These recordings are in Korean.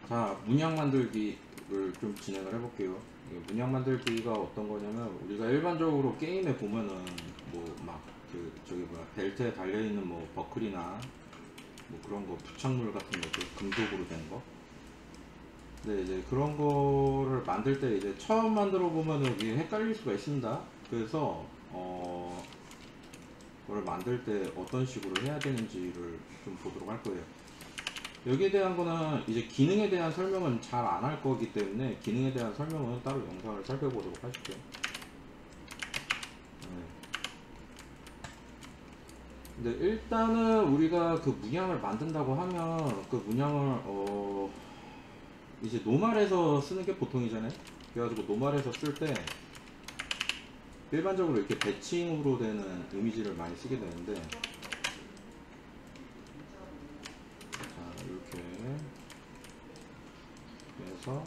자, 문양 만들기를 좀 진행을 해볼게요. 문양 만들기가 어떤 거냐면, 우리가 일반적으로 게임에 보면은, 뭐, 막, 저기 뭐야, 벨트에 달려있는 뭐, 버클이나, 뭐 그런 거, 부착물 같은 것들, 금속으로 된 거. 근데 이제 그런 거를 만들 때 이제 처음 만들어 보면은 이게 헷갈릴 수가 있습니다. 그래서, 그걸 만들 때 어떤 식으로 해야 되는지를 좀 보도록 할 거예요. 여기에 대한 거는 이제 기능에 대한 설명은 잘 안 할 거기 때문에 기능에 대한 설명은 따로 영상을 살펴보도록 하실게요. 네. 근데 일단은 우리가 그 문양을 만든다고 하면 그 문양을 이제 노말에서 쓰는 게 보통이잖아요. 그래가지고 노말에서 쓸 때 일반적으로 이렇게 대칭으로 되는 이미지를 많이 쓰게 되는데, 자, 이렇게 해서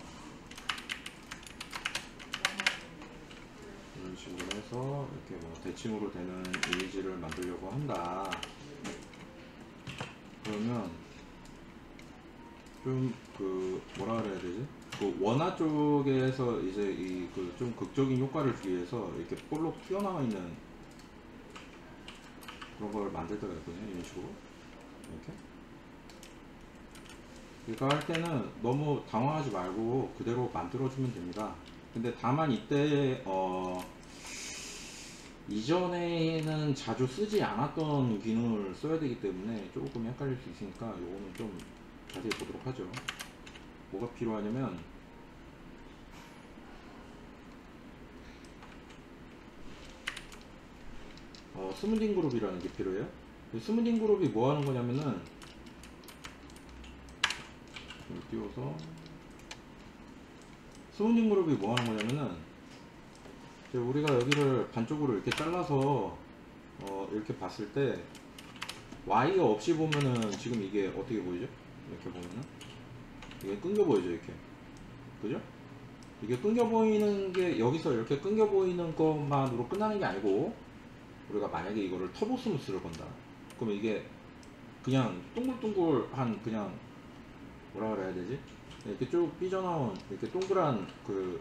이런 식으로 해서 이렇게 뭐 대칭으로 되는 이미지를 만들려고 한다. 그러면 좀 그 뭐라 그래야 되지? 그 원화 쪽에서 이제 이 그 좀 극적인 효과를 주기 위해서 이렇게 볼록 튀어나와 있는 그런 걸 만들 때가 있거든요. 이런 식으로 이렇게. 이거 할 때는 너무 당황하지 말고 그대로 만들어주면 됩니다. 근데 다만 이때 이전에는 자주 쓰지 않았던 기능을 써야 되기 때문에 조금 헷갈릴 수 있으니까 요거는 좀 자세히 보도록 하죠. 뭐가 필요하냐면 스무딩 그룹이라는 게 필요해요. 스무딩 그룹이 뭐 하는 거냐면은 띄워서 스무딩 그룹이 뭐 하는 거냐면은 우리가 여기를 반쪽으로 이렇게 잘라서 이렇게 봤을 때 와이어 없이 보면은 지금 이게 어떻게 보이죠? 이렇게 보면은 이게 끊겨 보이죠, 이렇게. 그죠? 이게 끊겨 보이는 게 여기서 이렇게 끊겨 보이는 것만으로 끝나는 게 아니고, 우리가 만약에 이거를 터보 스무스를 건다. 그러면 이게 그냥 둥글둥글한, 그냥 뭐라 그래야 되지? 이렇게 쭉 삐져나온 이렇게 동그란 그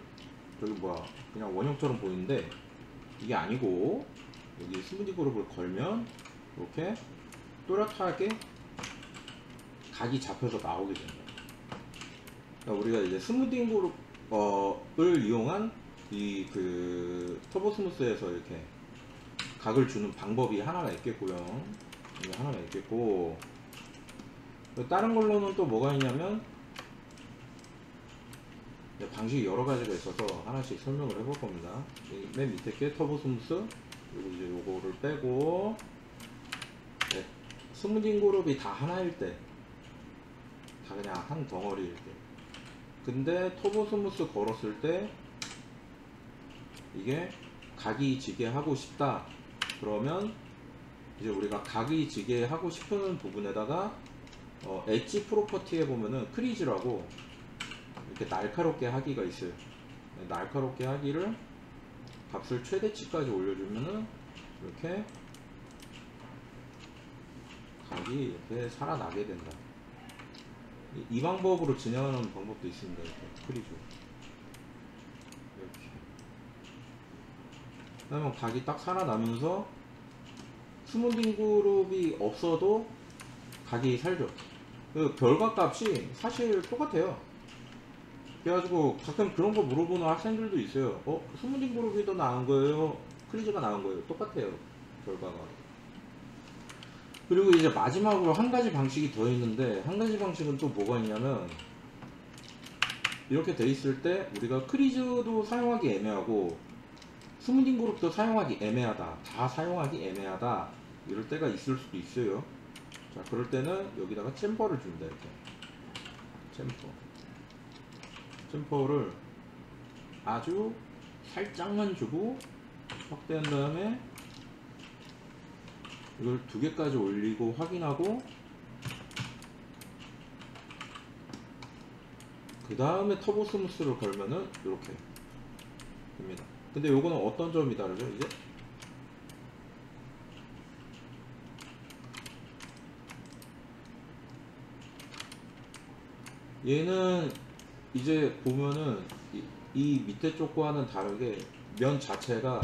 저기 뭐야, 그냥 원형처럼 보이는데 이게 아니고, 여기 스무디 그룹을 걸면 이렇게 또렷하게 각이 잡혀서 나오게 됩니다. 그러니까 우리가 이제 스무딩 그룹을 이용한 이 그 터보 스무스에서 이렇게 각을 주는 방법이 하나가 있겠고요. 이게 하나가 있겠고, 다른 걸로는 또 뭐가 있냐면 방식이 여러 가지가 있어서 하나씩 설명을 해볼 겁니다. 맨 밑에 게 터보 스무스, 그리고 이제 요거를 빼고, 네, 스무딩 그룹이 다 하나일 때, 다 그냥 한 덩어리일 때. 근데 터보 스무스 걸었을 때 이게 각이 지게 하고 싶다. 그러면 이제 우리가 각이 지게 하고 싶은 부분에다가 엣지 프로퍼티에 보면은 크리즈라고 이렇게 날카롭게 하기가 있어요. 날카롭게 하기를 값을 최대치까지 올려주면은 이렇게 각이 이렇게 살아나게 된다. 이 방법으로 진행하는 방법도 있습니다. 이렇게 크리즈 이렇게. 그러면 각이 딱 살아나면서 스무딩 그룹이 없어도 각이 살죠. 그 결과값이 사실 똑같아요. 그래가지고 가끔 그런 거 물어보는 학생들도 있어요. 스무딩 그룹이 더 나은 거예요? 크리즈가 나은 거예요? 똑같아요, 결과가. 그리고 이제 마지막으로 한 가지 방식이 더 있는데, 한 가지 방식은 또 뭐가 있냐면, 이렇게 돼 있을 때 우리가 크리즈도 사용하기 애매하고 스무딩 그룹도 사용하기 애매하다, 다 사용하기 애매하다, 이럴 때가 있을 수도 있어요. 자, 그럴 때는 여기다가 챔퍼를 줍니다. 이렇게 챔퍼를 아주 살짝만 주고 확대한 다음에 이걸 2개까지 올리고 확인하고, 그 다음에 터보 스무스를 걸면은 이렇게 됩니다. 근데 요거는 어떤 점이 다르죠? 이제 얘는 이제 보면은 이 밑에 쪽과는 다르게 면 자체가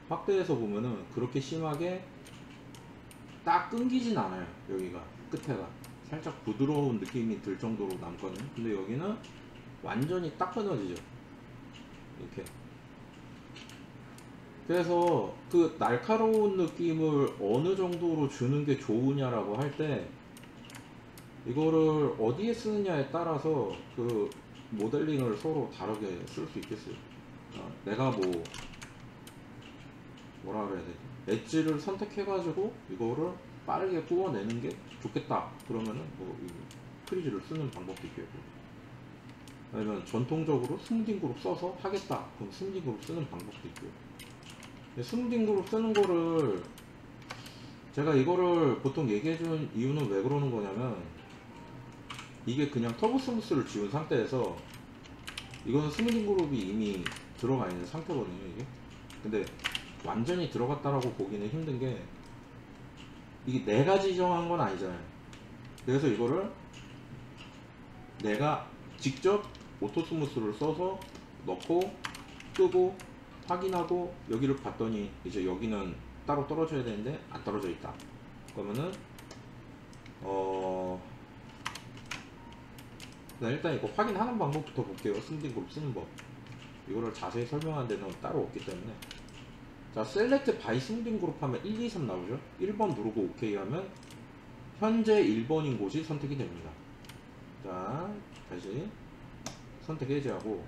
확대해서 보면은 그렇게 심하게 딱 끊기진 않아요. 여기가 끝에가 살짝 부드러운 느낌이 들 정도로 남거든요. 근데 여기는 완전히 딱 끊어지죠. 이렇게. 그래서 그 날카로운 느낌을 어느 정도로 주는 게 좋으냐라고 할 때 이거를 어디에 쓰느냐에 따라서 그 모델링을 서로 다르게 쓸 수 있겠어요. 내가 뭐라 그래야 되지? 엣지를 선택해가지고 이거를 빠르게 구워내는 게 좋겠다. 그러면은 뭐 프리즈를 쓰는 방법도 있겠고, 아니면 전통적으로 스무딩 그룹 써서 하겠다. 그럼 스무딩 그룹 쓰는 방법도 있고요. 스무딩 그룹 쓰는 거를 제가 이거를 보통 얘기해준 이유는 왜 그러는 거냐면, 이게 그냥 터보 스무스를 지운 상태에서 이거는 스무딩 그룹이 이미 들어가 있는 상태거든요. 이게 근데 완전히 들어갔다라고 보기는 힘든 게, 이게 내가 지정한 건 아니잖아요. 그래서 이거를 내가 직접 오토 스무스를 써서 넣고 끄고 확인하고 여기를 봤더니 이제 여기는 따로 떨어져야 되는데 안 떨어져 있다. 그러면은 일단 이거 확인하는 방법부터 볼게요. 스무딩 그룹 쓰는 법. 이거를 자세히 설명하는 데는 따로 없기 때문에. 자, 셀렉트 바이 스무딩 그룹 하면 1, 2, 3 나오죠. 1번 누르고 OK 하면 현재 1번인 곳이 선택이 됩니다. 자, 다시 선택 해제하고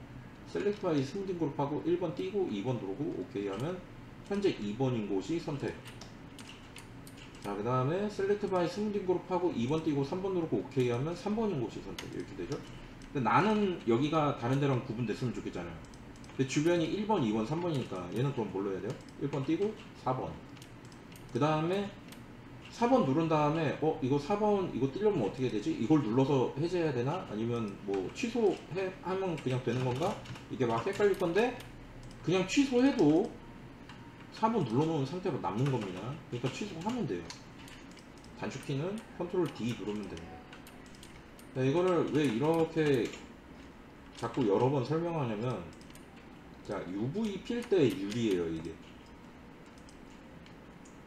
셀렉트 바이 스무딩 그룹 하고 1번 띄고 2번 누르고 OK 하면 현재 2번인 곳이 선택. 자, 그 다음에 셀렉트 바이 스무딩 그룹 하고 2번 띄고 3번 누르고 OK 하면 3번인 곳이 선택. 이렇게 되죠. 근데 나는 여기가 다른 데랑 구분됐으면 좋겠잖아요. 근데 주변이 1번, 2번, 3번이니까 얘는 그럼 뭘로 해야 돼요? 1번 띄고 4번. 그 다음에 4번 누른 다음에 이거 4번 이거 띄려면 어떻게 되지? 이걸 눌러서 해제해야 되나? 아니면 뭐 취소해 하면 그냥 되는 건가? 이게 막 헷갈릴 건데, 그냥 취소해도 4번 눌러놓은 상태로 남는 겁니다. 그러니까 취소하면 돼요. 단축키는 컨트롤 D 누르면 됩니다. 이거를 왜 이렇게 자꾸 여러 번 설명하냐면, 자, UV 필 때 유리예요 이게.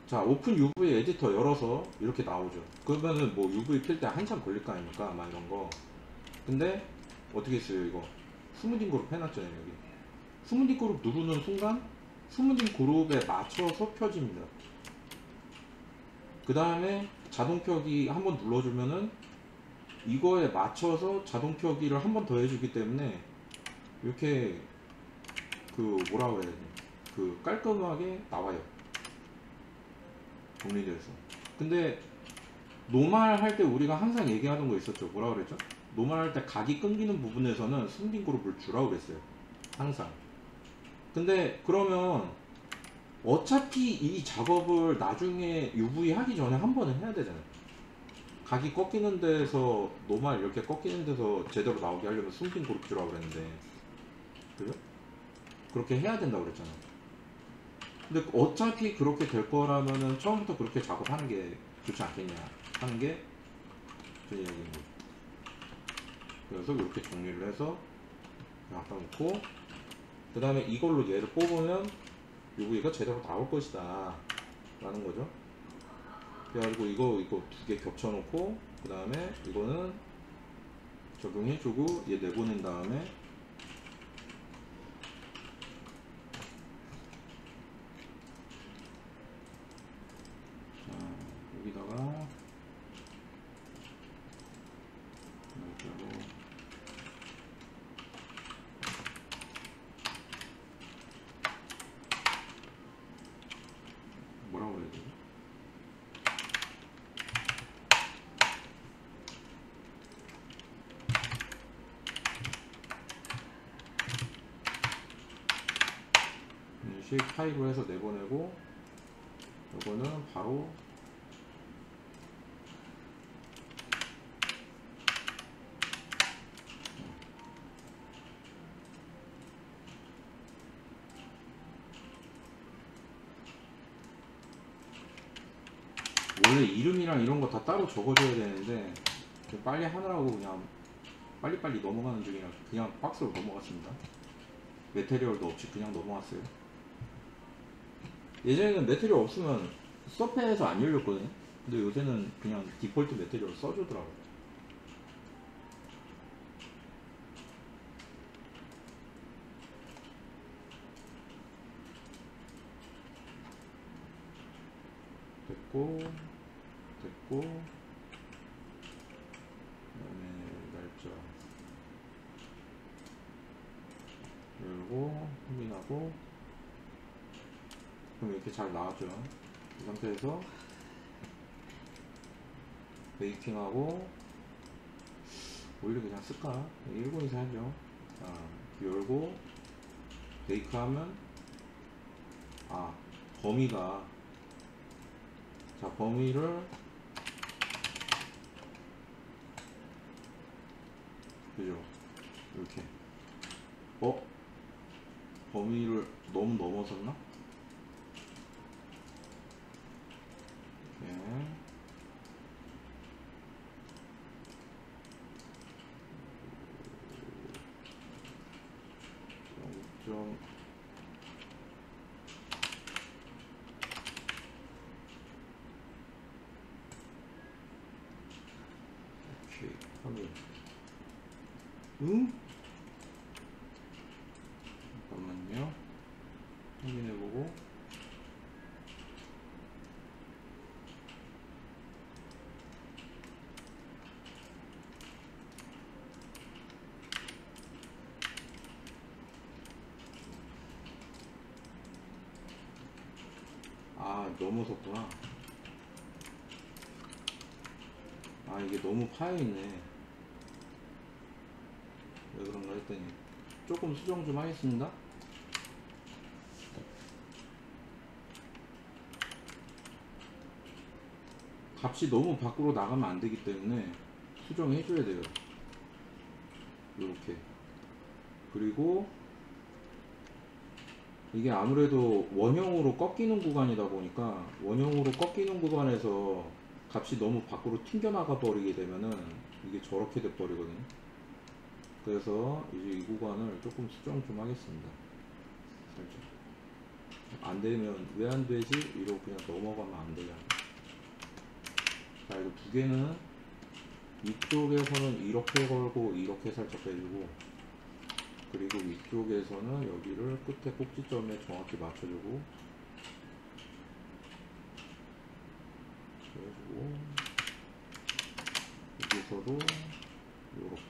자, 오픈 UV 에디터 열어서 이렇게 나오죠. 그러면은 뭐 UV 필 때 한참 걸릴 거 아닙니까? 막 이런 거. 근데 어떻게 했어요 이거? 스무딩 그룹 해놨잖아요 여기. 스무딩 그룹 누르는 순간 스무딩 그룹에 맞춰서 펴집니다. 그 다음에 자동 펴기 한번 눌러주면은 이거에 맞춰서 자동 펴기를 한 번 더 해주기 때문에 이렇게 그 뭐라 그래야 되지? 그 깔끔하게 나와요. 정리돼서. 근데 노말 할 때 우리가 항상 얘기하던 거 있었죠. 뭐라 그랬죠? 노말 할 때 각이 끊기는 부분에서는 스무딩 그룹을 주라고 그랬어요. 항상. 근데 그러면 어차피 이 작업을 나중에 UV 하기 전에 한 번은 해야 되잖아요. 각이 꺾이는 데서 노말 이렇게 꺾이는 데서 제대로 나오게 하려면 스무딩 그룹 주라고 그랬는데, 그죠? 그렇게 해야 된다고 그랬잖아요. 근데 어차피 그렇게 될 거라면은 처음부터 그렇게 작업하는 게 좋지 않겠냐 하는 게 제 이야기입니다. 그래서 이렇게 정리를 해서 갖다 놓고, 그 다음에 이걸로 얘를 뽑으면 UV가 제대로 나올 것이다 라는 거죠. 그래가지고 이거 두 개 겹쳐 놓고, 그 다음에 이거는 적용해주고 얘 내보낸 다음에 여기다가 뭐라고 해야 되지? 쉐입 파이로 해서 내보내고, 이거는 바로 원래 이름이랑 이런 거 다 따로 적어줘야 되는데 빨리 하느라고 그냥 빨리빨리 넘어가는 중이라 그냥 박스로 넘어갔습니다. 메테리얼도 없이 그냥 넘어갔어요. 예전에는 메테리얼 없으면 서페에서 안 열렸거든요. 근데 요새는 그냥 디폴트 메테리얼 써주더라고요. 됐고, 그다음에 날짜 열고 확인하고, 그럼 이렇게 잘 나왔죠. 이 상태에서 베이킹하고 오일을 그냥 쓸까? 1분이서 하죠. 자, 열고 베이크하면 범위가, 자, 범위를 그죠? 이렇게 범위를 너무 넘어섰나? 이렇게 0. 오케이, 확인. 잠깐만요. 확인해보고. 넘어섰구나. 이게 너무 파여있네. 왜 그런가 했더니 조금 수정 좀 하겠습니다. 값이 너무 밖으로 나가면 안 되기 때문에 수정해 줘야 돼요. 이렇게. 그리고 이게 아무래도 원형으로 꺾이는 구간이다 보니까, 원형으로 꺾이는 구간에서 값이 너무 밖으로 튕겨나가 버리게 되면은 이게 저렇게 돼 버리거든요. 그래서 이제 이 구간을 조금 수정 좀 하겠습니다. 살짝. 안 되면 왜 안 되지? 이러고 그냥 넘어가면 안 돼요. 자, 이거 두 개는 이쪽에서는 이렇게 걸고 이렇게 살짝 빼주고, 그리고 위쪽에서는 여기를 끝에 꼭지점에 정확히 맞춰주고 그래가지고 여기서도 이렇게.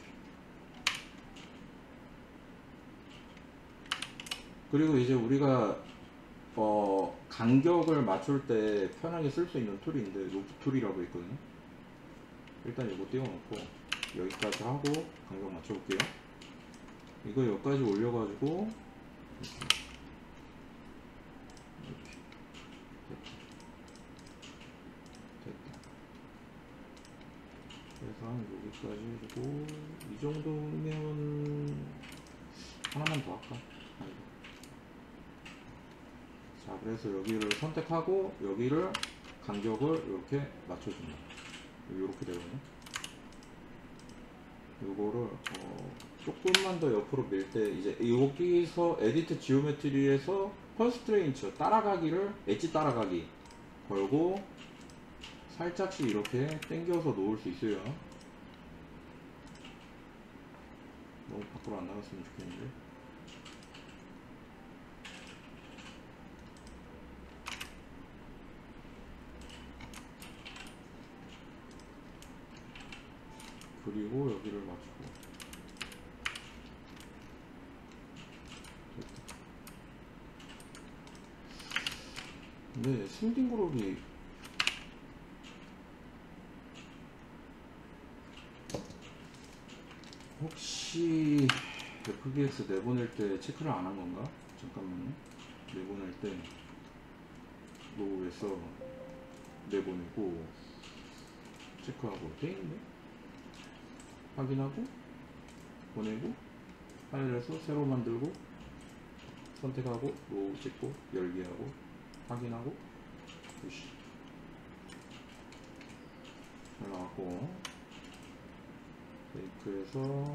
그리고 이제 우리가 간격을 맞출 때 편하게 쓸 수 있는 툴인데, 로프 툴이라고 있거든요. 일단 이거 띄워놓고 여기까지 하고 간격 맞춰볼게요. 이거 여기까지 올려가지고 이렇게 됐다. 그래서 한 여기까지 해주고, 이 정도면 하나만 더 할까? 자, 그래서 여기를 선택하고 여기를 간격을 이렇게 맞춰줍니다. 이렇게 되거든요. 요거를 조금만 더 옆으로 밀 때, 이제 여기서 에디트 지오메트리에서 컨스트레인트 따라가기를 엣지 따라가기 걸고 살짝씩 이렇게 당겨서 놓을 수 있어요. 너무 밖으로 안 나갔으면 좋겠는데. 그리고 여기를 맞추고 됐다. 근데 신딩 그룹이 혹시 FBX 내보낼 때 체크를 안 한 건가? 잠깐만요. 내보낼 때 로그에서 내보내고 체크하고 돼있는데? 확인하고 보내고 파일에서 새로 만들고 선택하고 로우 찍고 열기 하고 확인하고 푸시 잘 나왔고, 메이크에서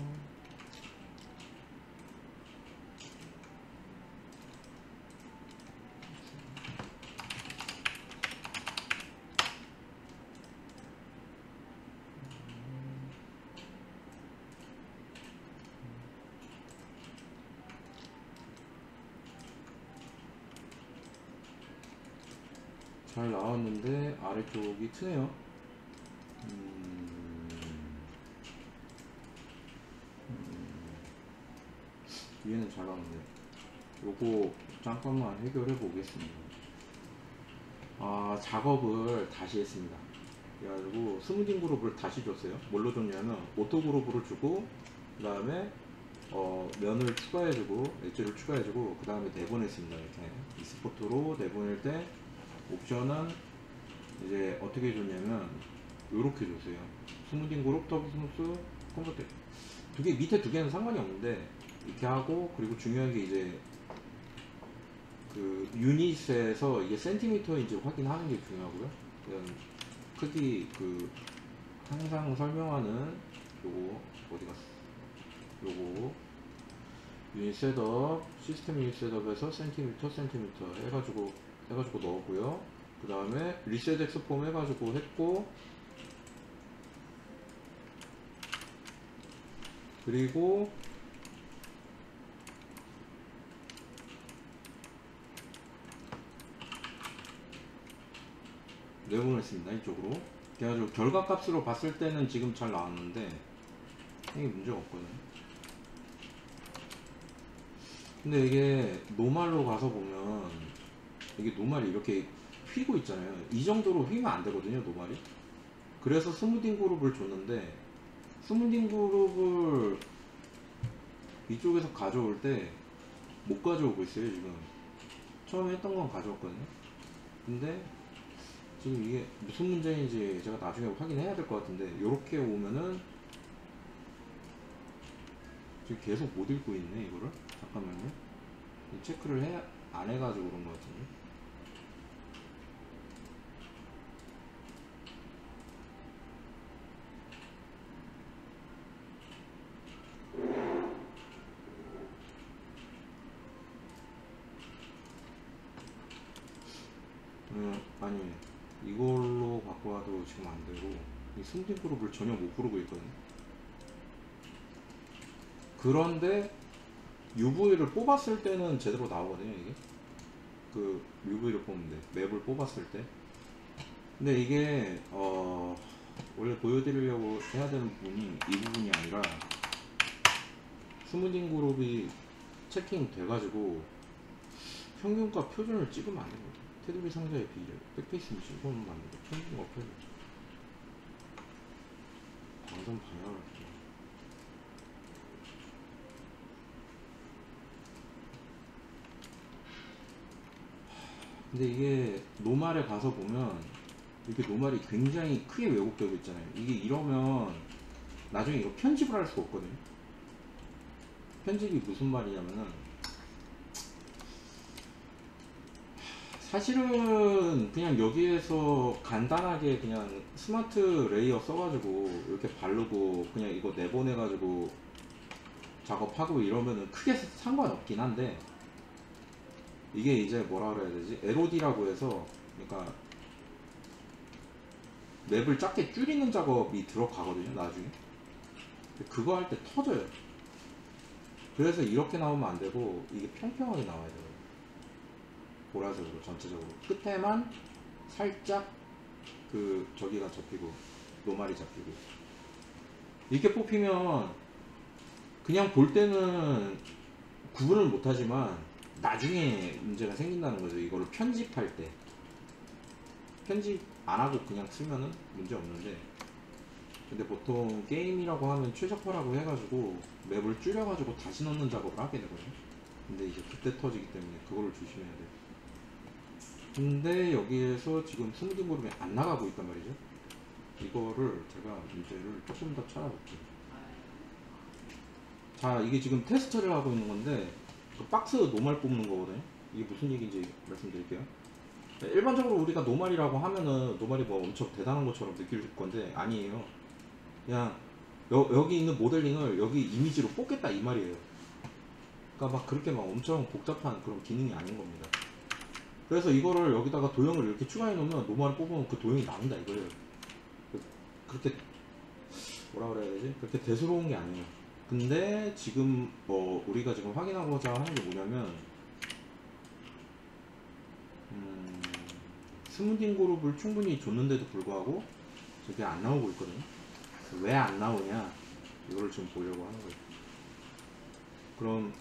잘 나왔는데 아래쪽이 트네요. 위에는 잘 나왔는데 요거 잠깐만 해결해 보겠습니다. 작업을 다시 했습니다. 그래가지고 스무딩 그룹을 다시 줬어요. 뭘로 줬냐면 오토 그룹으로 주고, 그 다음에 면을 추가해주고 엣지를 추가해주고, 그 다음에 내보냈습니다. 이렇게 익스포트로 내보낼 때 옵션은 이제 어떻게 줬냐면 요렇게 줬어요. 스무딩 그룹, 터보 스무스, 컴포트. 밑에 두 개는 상관이 없는데 이렇게 하고, 그리고 중요한 게 이제 그 유닛에서 이게 센티미터인지 확인하는 게 중요하고요. 크기 항상 설명하는 요거 어디 갔어? 요거 유닛 셋업, 시스템 유닛 셋업에서 센티미터 해가지고 넣었고요. 그 다음에 리셋 엑스폼 해가지고 했고, 그리고 내보냈습니다. 이쪽으로. 그래가지고 결과값으로 봤을 때는 지금 잘 나왔는데 이게 문제가 없거든요. 근데 이게 노말로 가서 보면 이게 노말이 이렇게 휘고 있잖아요. 이 정도로 휘면 안 되거든요, 노말이. 그래서 스무딩 그룹을 줬는데, 스무딩 그룹을 이쪽에서 가져올 때 못 가져오고 있어요. 지금 처음에 했던 건 가져왔거든요. 근데 지금 이게 무슨 문제인지 제가 나중에 확인해야 될 것 같은데, 이렇게 오면은 지금 계속 못 읽고 있네. 이거를 잠깐만요. 체크를 안 해가지고 그런 것 같은데. 아니, 이걸로 갖고 와도 지금 안 되고, 이 스무딩 그룹을 전혀 못 부르고 있거든요. 그런데 UV를 뽑았을 때는 제대로 나오거든요. 이게 UV를 뽑는데 맵을 뽑았을 때. 근데 이게 원래 보여드리려고 해야 되는 부분이 이 부분이 아니라, 스무딩 그룹이 체킹 돼가지고 평균과 표준을 찍으면 안 되거든요. 테두리 상자의 비율, 백페이스를 찍으면 안 되고, 평균과 표준, 광선 방향을 할게요. 근데 이게 노말에 가서 보면 이렇게 노말이 굉장히 크게 왜곡되고 있잖아요. 이게 이러면 나중에 이거 편집을 할 수가 없거든요. 편집이 무슨 말이냐면은, 사실은 그냥 여기에서 간단하게 그냥 스마트 레이어 써가지고 이렇게 바르고 그냥 이거 내보내가지고 작업하고 이러면은 크게 상관없긴 한데, 이게 이제 뭐라 그래야 되지? LOD라고 해서, 그러니까 맵을 작게 줄이는 작업이 들어가거든요, 나중에. 그거 할 때 터져요. 그래서 이렇게 나오면 안 되고, 이게 평평하게 나와야 돼요. 보라색으로 전체적으로. 끝에만 살짝 저기가 잡히고, 노말이 잡히고. 이렇게 뽑히면 그냥 볼 때는 구분을 못하지만 나중에 문제가 생긴다는 거죠. 이거를 편집할 때. 편집 안 하고 그냥 쓰면은 문제 없는데, 근데 보통 게임이라고 하면 최적화라고 해가지고 맵을 줄여가지고 다시 넣는 작업을 하게 되거든요. 근데 이제 그때 터지기 때문에 그거를 조심해야 돼요. 근데 여기에서 지금 스무딩 그룹이 안 나가고 있단 말이죠. 이거를 제가 문제를 조금 더 찾아볼게요. 자, 이게 지금 테스트를 하고 있는 건데, 그 박스 노말 뽑는 거거든요. 이게 무슨 얘기인지 말씀드릴게요. 일반적으로 우리가 노말이라고 하면은 노말이 뭐 엄청 대단한 것처럼 느낄 건데 아니에요. 그냥 여기 있는 모델링을 여기 이미지로 뽑겠다 이 말이에요. 그러니까 막 그렇게 막 엄청 복잡한 그런 기능이 아닌 겁니다. 그래서 이거를 여기다가 도형을 이렇게 추가해 놓으면 노멀을 뽑으면 그 도형이 나온다 이거예요. 그렇게 뭐라 그래야 되지? 그렇게 대수로운 게 아니에요. 근데 지금 뭐 우리가 지금 확인하고자 하는 게 뭐냐면 스무딩 그룹을 충분히 줬는데도 불구하고 저게 안 나오고 있거든요. 왜 안 나오냐 이거를 지금 보려고 하는 거예요. 그럼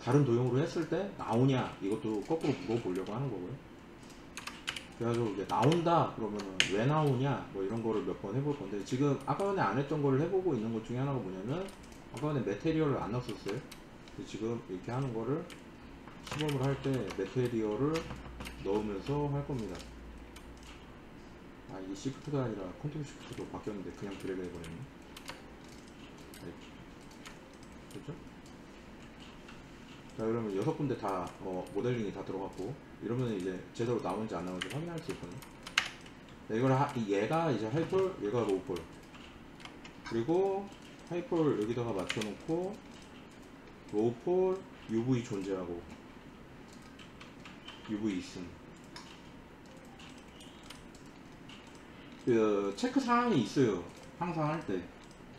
다른 도형으로 했을 때 나오냐 이것도 거꾸로 물어보려고 하는 거고요. 그래가지고 이제 나온다 그러면은 왜 나오냐 뭐 이런 거를 몇 번 해볼 건데, 지금 아까 전에 안 했던 거를 해보고 있는 것 중에 하나가 뭐냐면 아까 전에 메테리얼을 안 넣었었어요. 지금 이렇게 하는 거를 시범을 할 때 메테리얼을 넣으면서 할 겁니다. 아, 이게 시프트가 아니라 컨트롤 시프트로 바뀌었는데 그냥 드래그 해버렸네. 네. 그렇죠? 자, 그러면 6군데 다 모델링이 다 들어갔고 이러면 이제 제대로 나오는지 안 나오는지 확인할 수 있거든요. 자, 이걸 얘가 이제 하이폴, 얘가 로우폴, 그리고 하이폴 여기다가 맞춰놓고 로우폴 UV 존재하고 UV 있음. 그 체크 사항이 있어요. 항상 할 때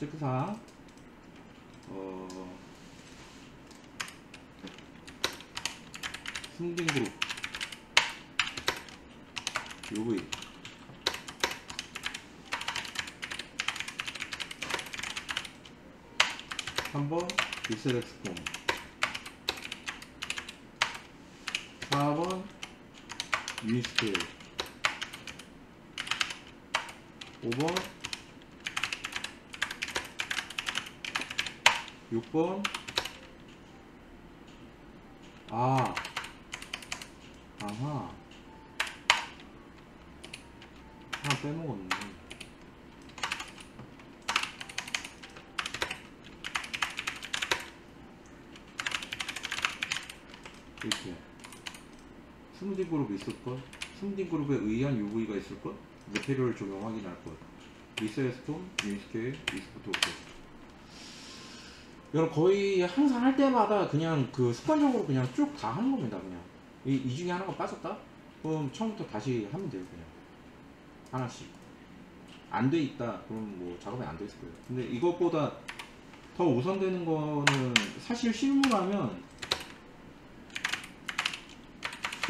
체크 사항 스무딩 그룹 UV 3번 빅셀 엑스폼, 4번 유니스케일, 5번 6번 아하 하나 빼먹었네. 이렇게 스무딩 그룹이 있을것, 스무딩 그룹에 의한 UV가 있을것, 메테리얼 적용 확인할것, 리셋스톤, 유니스케일, 리스포트 오케이. 이건 거의 항상 할 때마다 그냥 그 습관적으로 그냥 쭉 다 하는 겁니다. 그냥 이 중에 하나가 빠졌다? 그럼 처음부터 다시 하면 돼요. 그냥 하나씩 안 돼 있다 그럼 뭐 작업이 안 돼 있을 거예요. 근데 이것보다 더 우선되는 거는 사실 실무라면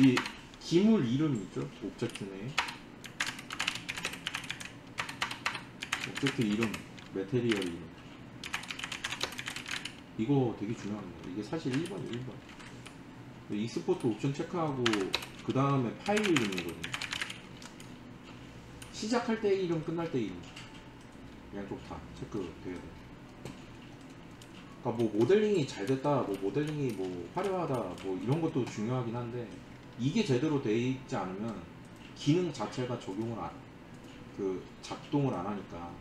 이 기물 이름 있죠? 옵젝트 내에 옵젝트 이름, 메테리얼 이름, 이거 되게 중요합니다. 이게 사실 1번이에요. 1번 익스포트 옵션 체크하고 그 다음에 파일 이름이거든요. 시작할 때 이름, 끝날 때 이름 양쪽 다 체크돼야 돼요. 그러니까 뭐 모델링이 잘 됐다, 뭐 모델링이 뭐 화려하다, 뭐 이런 것도 중요하긴 한데 이게 제대로 돼 있지 않으면 기능 자체가 적용을 그 작동을 안 하니까.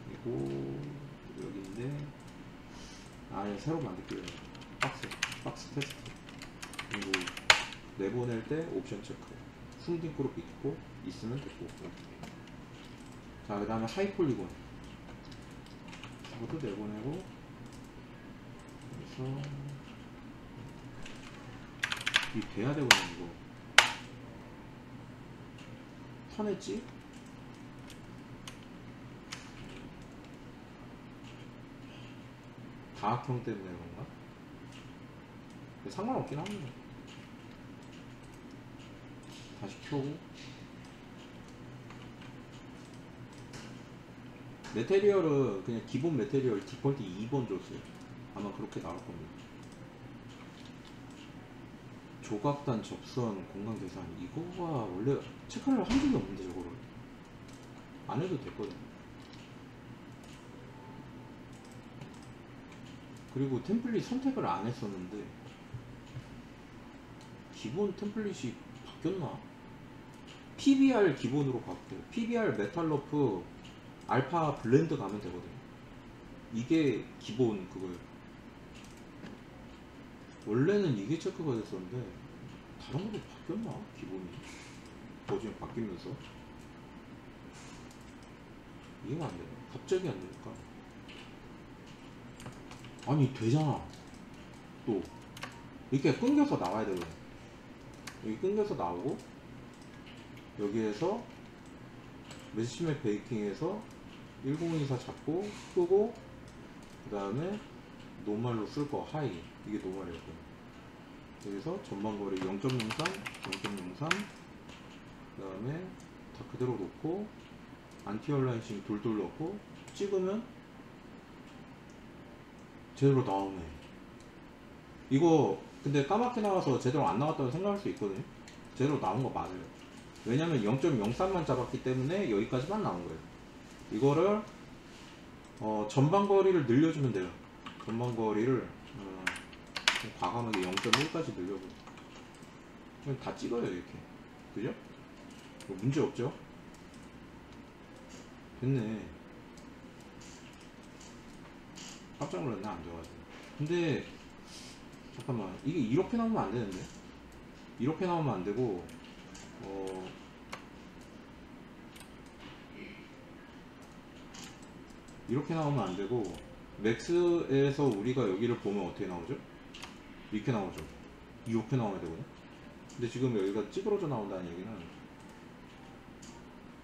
그리고 여기인데 아예 새로 만들게요. 박스 테스트. 그리고 내보낼 때 옵션 체크. 스무딩 그룹 있고 있으면 됐고. 자, 그 다음에 하이폴리곤 이것도 내보내고, 그래서 이 돼야 되거든. 이거 턴했지? 다학형 때문에 그런가? 상관없긴 합니다. 다시 켜고 메테리얼은 그냥 기본 메테리얼 디폴트 2번 줬어요. 아마 그렇게 나올 겁니다. 조각단, 접선, 공간 계산 이거가 원래 체크를 한 적이 없는데 저거를 안 해도 됐거든요. 그리고 템플릿 선택을 안 했었는데 기본 템플릿이 바뀌었나? PBR 기본으로 바뀌어요. PBR 메탈러프 알파 블렌드 가면 되거든요. 이게 기본 그거예요. 원래는 이게 체크가 됐었는데 다른 것도 바뀌었나? 기본이 버전이 바뀌면서 이해가 안 되네. 갑자기 안 되니까. 아니 되잖아. 또 이렇게 끊겨서 나와야 되거든. 여기 끊겨서 나오고 여기에서 메시맵 베이킹에서 1024 잡고 끄고 그 다음에 노멀로 쓸 거 하이. 이게 노멀이었고 여기서 전방거리 0.03 0.03 그 다음에 다 그대로 놓고 안티얼라인싱 돌돌 넣고 찍으면 제대로 나오네. 이거 근데 까맣게 나와서 제대로 안 나왔다고 생각할 수 있거든요. 제대로 나온 거 맞아요. 왜냐면 0.03만 잡았기 때문에 여기까지만 나온 거예요. 이거를 전방거리를 늘려주면 돼요. 전방거리를 과감하게 0.1까지 늘려고. 그럼 다 찍어요 이렇게. 그죠? 뭐 문제 없죠? 됐네. 깜짝 놀랐네. 안 돼가지고. 근데 잠깐만, 이게 이렇게 나오면 안 되는데. 이렇게 나오면 안 되고 이렇게 나오면 안 되고 맥스에서 우리가 여기를 보면 어떻게 나오죠? 이렇게 나오죠. 이렇게 나와야 되거든. 근데 지금 여기가 찌그러져 나온다는 얘기는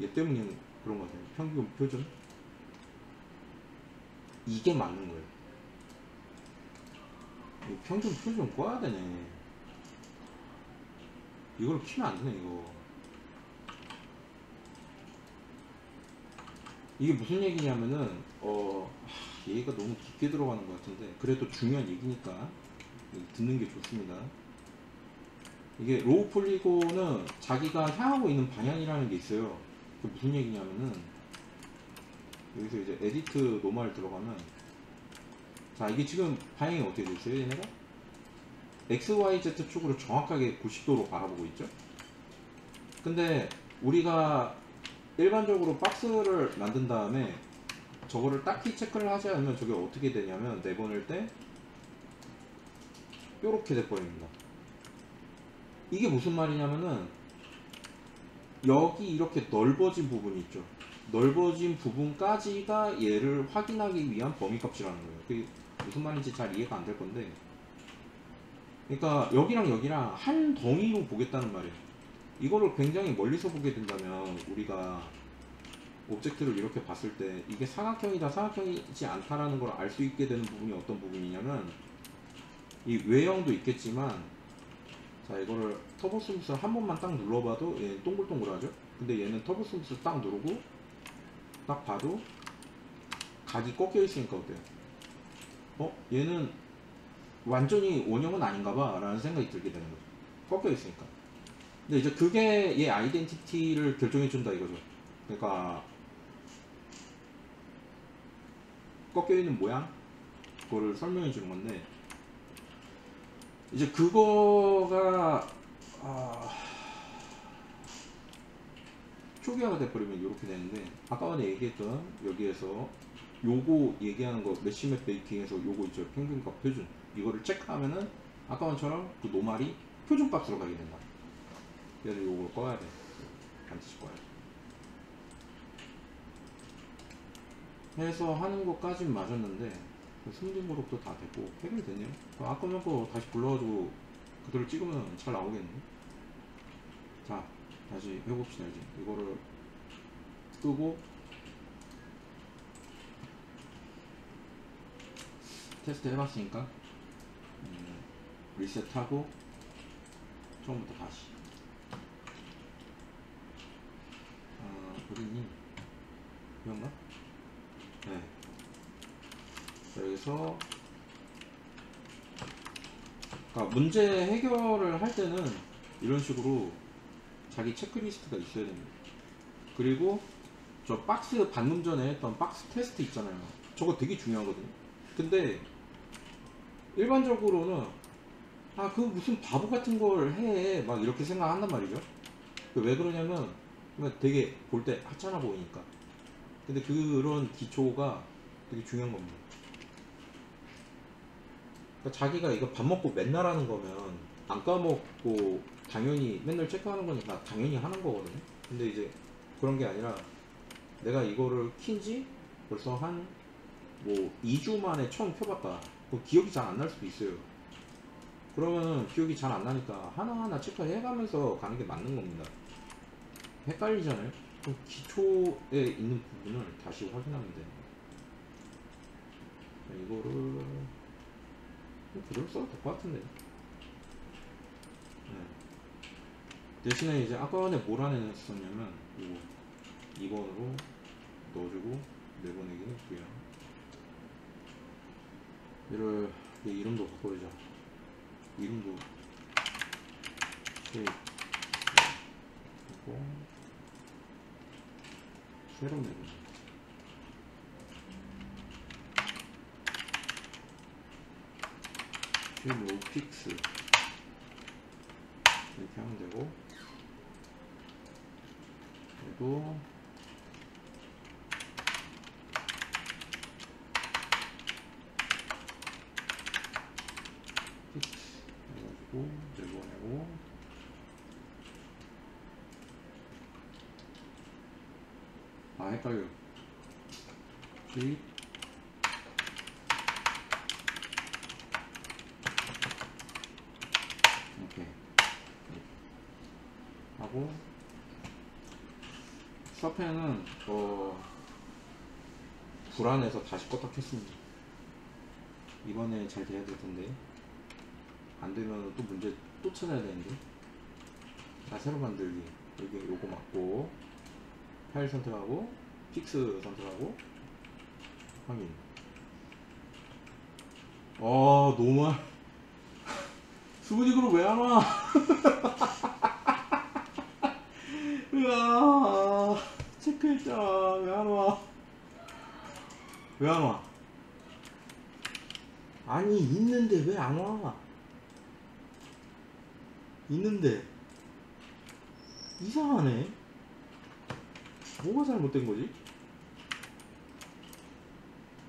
얘 때문에 그런 거 같아요. 평균 표준 이게 맞는 거예요. 평균 표준 꺼야 되네. 이걸 키면 안 되네. 이게 무슨 얘기냐면은 얘가 너무 깊게 들어가는 것 같은데 그래도 중요한 얘기니까 듣는 게 좋습니다. 이게 로우 폴리곤은 자기가 향하고 있는 방향이라는 게 있어요. 그게 무슨 얘기냐면은 여기서 이제 에디트 노멀 들어가면 자 이게 지금 방향이 어떻게 돼 있어요 얘네가? XYZ 축으로 정확하게 90도로 바라보고 있죠. 근데 우리가 일반적으로 박스를 만든 다음에 저거를 딱히 체크를 하지 않으면 저게 어떻게 되냐면 내보낼 때 요렇게 돼버립니다. 이게 무슨 말이냐면은 여기 이렇게 넓어진 부분이 있죠. 넓어진 부분까지가 얘를 확인하기 위한 범위값이라는 거예요. 그게 무슨 말인지 잘 이해가 안 될 건데 그러니까 여기랑 여기랑 한 덩이로 보겠다는 말이에요. 이거를 굉장히 멀리서 보게 된다면 우리가 오브젝트를 이렇게 봤을 때 이게 사각형이다 사각형이지 않다라는 걸 알 수 있게 되는 부분이 어떤 부분이냐면 이 외형도 있겠지만 자 이거를 터보 스무스를 한 번만 딱 눌러봐도 얘는 동글동글하죠. 근데 얘는 터보 스무스 딱 누르고 딱 봐도 각이 꺾여 있으니까 어때요? 얘는 완전히 원형은 아닌가봐 라는 생각이 들게 되는 거죠. 꺾여 있으니까. 근데 이제 그게 얘 아이덴티티를 결정해 준다 이거죠. 그러니까 꺾여 있는 모양 그거를 설명해 주는 건데 이제 그거가 초기화가 돼버리면 이렇게 되는데 아까 전에 얘기했던 여기에서 요거 얘기하는 거 메시맵 베이킹에서 요거 있죠. 평균값 표준 이거를 체크하면은 아까 전처럼 그 노말이 표준값으로 가게 된다. 그래서 요걸 꺼야 돼. 반드시 꺼야 돼. 해서 하는 것까진 맞았는데 스무딩 그룹도 다 됐고 해결됐네요. 아까 전 거 다시 불러가지고 그대로 찍으면 잘 나오겠네. 자 다시 해봅시다. 이제 이거를 끄고 테스트 해봤으니까 리셋하고 처음부터 다시 우리님 이건가? 네. 자, 여기서 그러니까 문제 해결을 할 때는 이런 식으로 자기 체크리스트가 있어야 됩니다. 그리고 저 박스 방금 전에 했던 박스 테스트 있잖아요. 저거 되게 중요하거든요. 근데 일반적으로는 그 무슨 바보 같은 걸 해 막 이렇게 생각한단 말이죠. 왜 그러냐면 되게 볼 때 하찮아 보이니까. 근데 그런 기초가 되게 중요한 겁니다. 그러니까 자기가 이거 밥 먹고 맨날 하는 거면 안 까먹고 당연히 맨날 체크하는 거니까 당연히 하는 거거든요. 근데 이제 그런 게 아니라 내가 이거를 킨지 벌써 한 뭐 2주 만에 처음 켜봤다. 그 기억이 잘 안 날 수도 있어요. 그러면 기억이 잘 안 나니까 하나하나 체크해가면서 가는 게 맞는 겁니다. 헷갈리잖아요. 그럼 기초에 있는 부분을 다시 확인하면 돼요. 이거를 그대로 써도 될 것 같은데. 네. 대신에 이제 아까 전에 뭘 안했었냐면 이거 2번으로 넣어주고 내보내기 했고요. 얘를 얘 이름도 바꿔주자. 이름도 쉐입 하고 새로 내보내기. 쉐입 픽스 이렇게 하면 되고, 얘도 픽스 해가지고 내보내고, 아 헷갈려. 쉐입 이렇게 하고, 서펜은 불안해서 다시 껐다 켰습니다. 이번에 잘 돼야 될 텐데, 안 되면 또 문제 또 찾아야 되는데. 자, 새로 만들기. 여기 요거 맞고, 파일 선택하고, 픽스 선택하고, 확인. 너무 수분이그룹 왜 안 와? 으아, 체크했잖아. 왜 안 와? 왜 안 와? 아니, 있는데 왜 안 와? 있는데. 이상하네. 뭐가 잘못된 거지?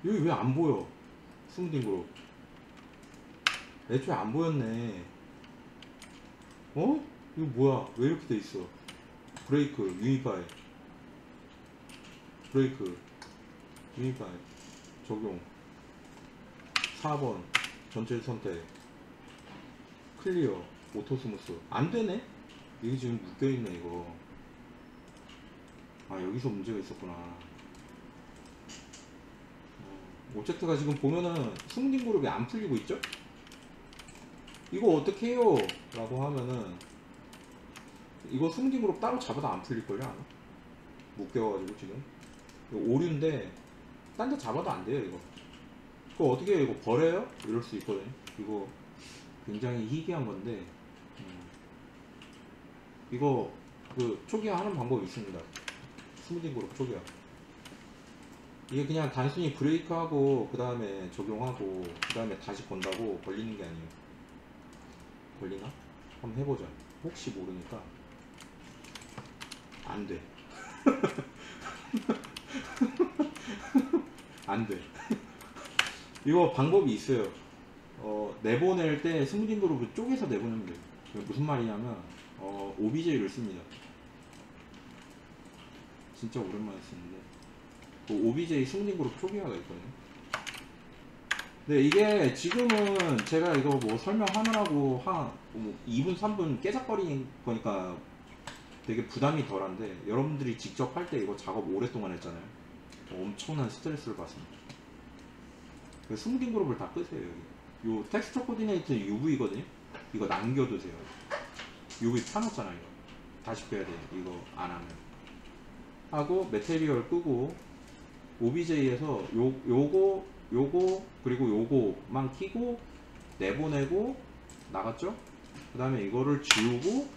여기 왜 안 보여? 스무딩그룹. 애초에 안 보였네. 어? 이거 뭐야? 왜 이렇게 돼 있어? 브레이크, 유니파이. 브레이크, 유니파이. 적용. 4번. 전체 선택. 클리어. 오토 스무스. 안 되네? 이게 지금 묶여있네, 이거. 아, 여기서 문제가 있었구나. 오젝트가 지금 보면은 스무딩 그룹이 안 풀리고 있죠? 이거 어떻게 해요? 라고 하면은, 이거 스무딩 그룹 따로 잡아도 안 풀릴걸요, 아마? 묶여가지고 지금. 이거 오류인데, 딴 데 잡아도 안 돼요, 이거. 그거 어떻게 해요? 이거 버려요? 이럴 수 있거든요. 이거 굉장히 희귀한 건데, 이거 초기화 하는 방법이 있습니다. 스무딩 그룹 초기화. 이게 그냥 단순히 브레이크하고 그 다음에 적용하고 그 다음에 다시 건다고 걸리는 게 아니에요. 걸리나? 한번 해보자. 혹시 모르니까. 안 돼. 안 돼. 이거 방법이 있어요. 내보낼 때 스무딩 그룹을 쪼개서 내보내면 돼요. 무슨 말이냐면 OBJ를 씁니다. 진짜 오랜만에 쓰는데 OBJ 스무딩 그룹 초기화가 있거든요. 네, 이게 지금은 제가 이거 뭐 설명하느라고 한 2분 3분 깨작거리는 거니까 되게 부담이 덜한데, 여러분들이 직접 할 때 이거 작업 오랫동안 했잖아요. 엄청난 스트레스를 받습니다. 스무딩 그룹을 다 끄세요. 여기 요 텍스처 코디네이터 UV거든요. 이거 남겨두세요. UV 파놨잖아요. 이거 다시 껴야 돼요. 이거 안 하면. 하고 메테리얼 끄고 OBJ에서 요거 그리고 요거만 키고 내보내고 나갔죠? 그 다음에 이거를 지우고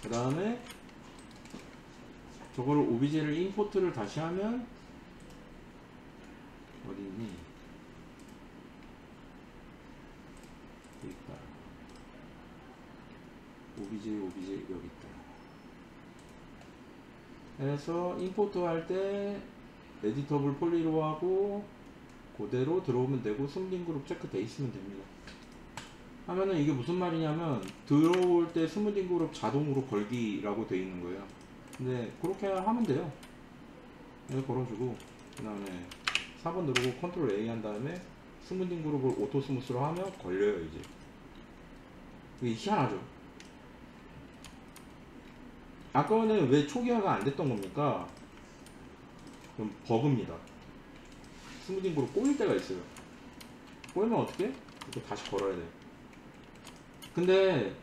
그 다음에 저거를 OBJ를 임포트를 다시 하면 어디니? 여기 있다. OBJ 여기 있다. 그래서 임포트 할 때 에디터블 폴리로 하고 그대로 들어오면 되고 스무딩 그룹 체크 돼 있으면 됩니다. 하면은 이게 무슨 말이냐면 들어올 때 스무딩 그룹 자동으로 걸기라고 돼 있는 거예요. 근데 그렇게 하면 돼요. 이거 걸어주고 그 다음에 4번 누르고 컨트롤 A 한 다음에 스무딩 그룹을 오토 스무스로 하면 걸려요. 이제 이게 희한하죠. 아까는 왜 초기화가 안 됐던 겁니까? 그럼 버그입니다. 스무딩 그룹 꼬일 때가 있어요. 꼬이면 어떻게? 이거 다시 걸어야 돼. 근데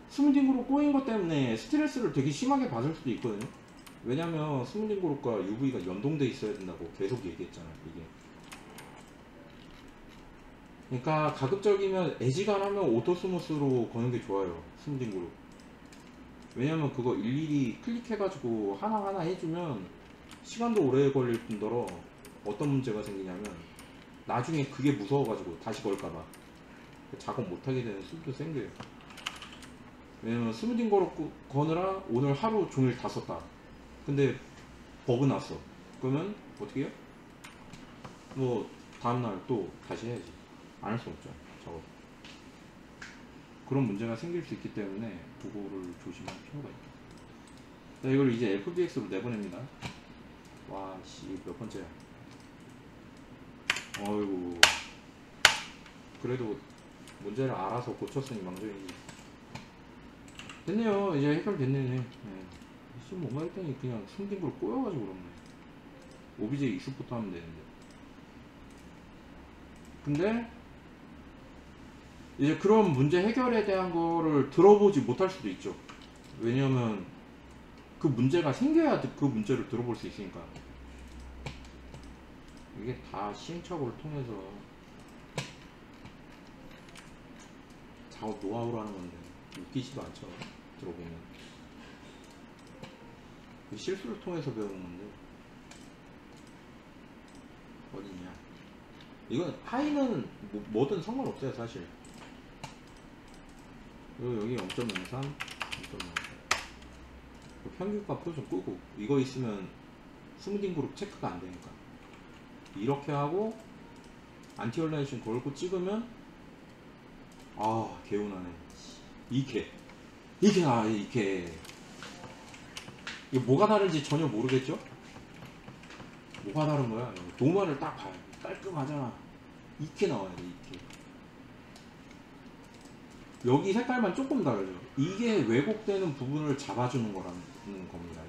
스무딩 그룹 꼬인 것 때문에 스트레스를 되게 심하게 받을 수도 있거든요. 왜냐면 스무딩 그룹과 UV가 연동돼 있어야 된다고 계속 얘기했잖아요. 이게 그러니까 가급적이면 애지간하면 오토 스무스로 거는 게 좋아요. 스무딩 그룹. 왜냐면 그거 일일이 클릭해가지고 하나하나 해주면 시간도 오래 걸릴 뿐더러 어떤 문제가 생기냐면 나중에 그게 무서워가지고 다시 걸까봐 작업 못하게 되는 수도 생겨요. 왜냐면 스무딩 거느라 오늘 하루 종일 다 썼다. 근데 버그 났어. 그러면 어떻게 해요? 뭐 다음날 또 다시 해야지. 안 할 수 없죠. 작업. 그런 문제가 생길 수 있기 때문에 그거를 조심할 필요가 있다. 자, 이걸 이제 FBX로 내보냅니다. 와, 씨, 몇 번째야? 어이구. 그래도 문제를 알아서 고쳤으니 망정이지. 됐네요. 이제 해결됐네. 네. 지금 뭔가 했더니 그냥 숨긴 걸 꼬여가지고 그렇네. OBJ 익스포트 하면 되는데. 근데 이제 그런 문제 해결에 대한 거를 들어보지 못할 수도 있죠. 왜냐면 그 문제가 생겨야 그 문제를 들어볼 수 있으니까. 이게 다 시행착오를 통해서 작업 노하우로 하는 건데 웃기지도 않죠. 들어보면 실수를 통해서 배우는 건데 어디냐. 이건 하이는 뭐든 상관없어요 사실. 그리고 여기 0.03 평균값 표준 끄고 이거 있으면 스무딩 그룹 체크가 안 되니까 이렇게 하고 안티 얼라이션 걸고 찍으면 아 개운하네. 이게 이게 뭐가 다른지 전혀 모르겠죠? 뭐가 다른 거야? 노멀을 딱 봐요. 깔끔하잖아. 이렇게 나와야 돼. 이렇게 여기 색깔만 조금 다르죠. 이게 왜곡되는 부분을 잡아주는 거라는 겁니다.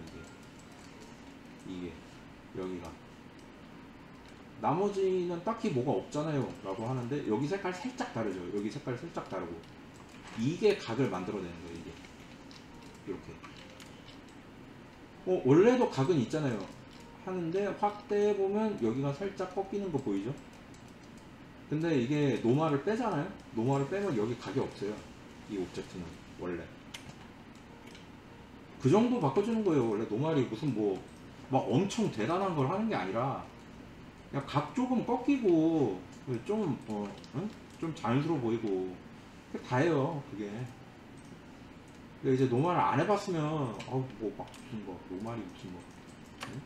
이게 여기가 나머지는 딱히 뭐가 없잖아요 라고 하는데 여기 색깔 살짝 다르죠. 여기 색깔 살짝 다르고 이게 각을 만들어내는 거예요. 이게 이렇게 원래도 각은 있잖아요 하는데 확대해보면 여기가 살짝 꺾이는 거 보이죠? 근데 이게 노말을 빼잖아요. 노말을 빼면 여기 각이 없어요. 이 오브젝트는 원래 그 정도 바꿔주는 거예요. 원래 노말이 무슨 뭐 막 엄청 대단한 걸 하는 게 아니라 그냥 각 조금 꺾이고 좀 응? 좀 자연스러워 보이고 그게 다예요. 그게 근데 이제 노말을 안 해봤으면 뭐 막 무슨 뭐 노말이 무슨 뭐 응?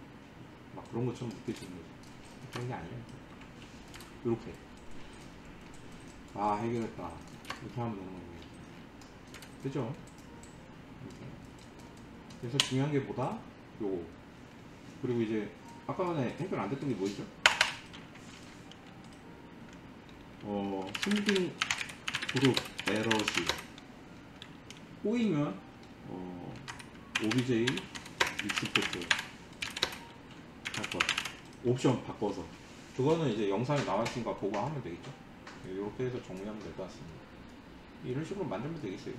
막 그런 것처럼 느껴지는 거지. 그런 게 아니에요. 이렇게 해결했다 이렇게 하면 되는 거고 그죠? 이렇게. 그래서 중요한 게 뭐다? 요거. 그리고 이제 아까 전에 해결 안 됐던 게 뭐였죠? 숨긴 그룹 에러시 꼬이면 OBJ 익스포트 할 것. 옵션 바꿔서 그거는 이제 영상에 나와있으니까 보고 하면 되겠죠. 이렇게 해서 정리하면 될 것 같습니다. 이런 식으로 만들면 되겠어요.